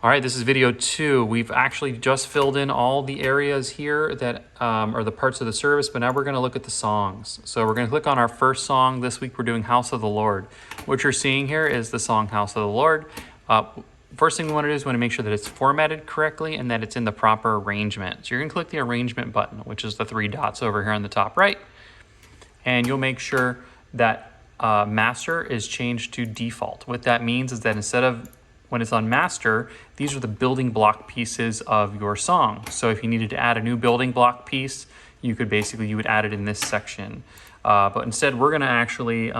All right, this is video 2. We've actually just filled in all the areas here that are the parts of the service, but now we're going to look at the songs. So we're going to click on our first song. This week we're doing House of the Lord. What you're seeing here is the song House of the Lord. First thing we want to do is we want to make sure that it's formatted correctly and that it's in the proper arrangement. So you're going to click the arrangement button, which is the 3 dots over here on the top right. And you'll make sure that master is changed to default. What that means is that instead of when it's on master, these are the building block pieces of your song. So if you needed to add a new building block piece, you would add it in this section. But instead, we're gonna actually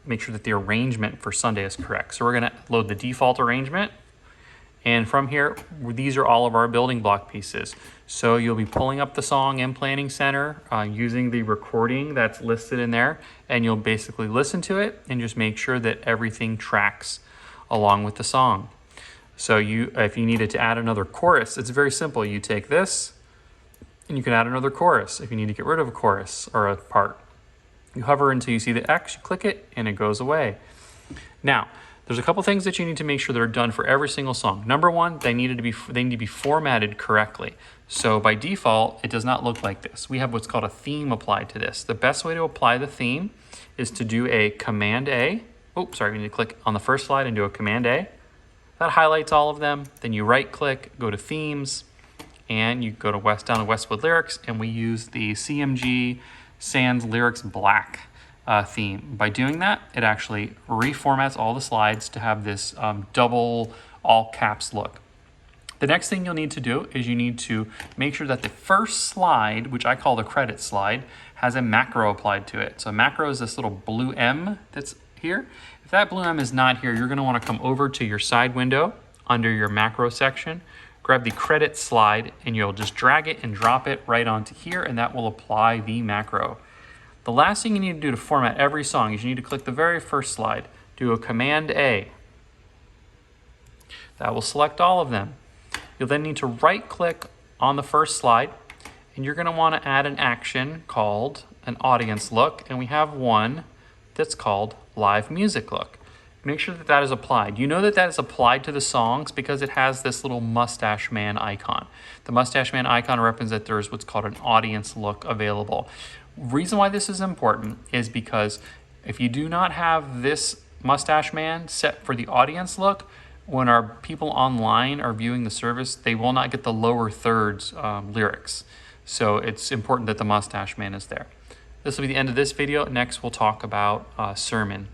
make sure that the arrangement for Sunday is correct. So we're gonna load the default arrangement. And from here, these are all of our building block pieces. So you'll be pulling up the song in Planning Center using the recording that's listed in there, and you'll basically listen to it and just make sure that everything tracks along with the song. So if you needed to add another chorus, it's very simple. You take this and you can add another chorus. If you need to get rid of a chorus or a part, you hover until you see the X, you click it, and it goes away. Now, there's a couple things that you need to make sure that are done for every single song. Number one, they need to be formatted correctly. So by default, it does not look like this. We have what's called a theme applied to this. The best way to apply the theme is to do a Command A. We need to click on the first slide and do a Command A. That highlights all of them. Then you right click, go to themes, and you go to down to Westwood Lyrics, and we use the CMG Sans Lyrics Black theme. By doing that, it actually reformats all the slides to have this double all caps look. The next thing you'll need to do is you need to make sure that the first slide, which I call the credit slide, has a macro applied to it. So a macro is this little blue M that's here. If that blue M is not here, you're going to want to come over to your side window under your macro section, grab the credit slide, and you'll just drag it and drop it right onto here, and that will apply the macro. The last thing you need to do to format every song is you need to click the very first slide, do a Command A. That will select all of them. You'll then need to right click on the first slide, and you're going to want to add an action called an audience look, and we have one that's called live music look. Make sure that that is applied. You know that that is applied to the songs because it has this little mustache man icon. The mustache man icon represents that there's what's called an audience look available. Reason why this is important is because if you do not have this mustache man set for the audience look, when our people online are viewing the service, they will not get the lower thirds lyrics. So it's important that the mustache man is there. This will be the end of this video. Next, we'll talk about sermon.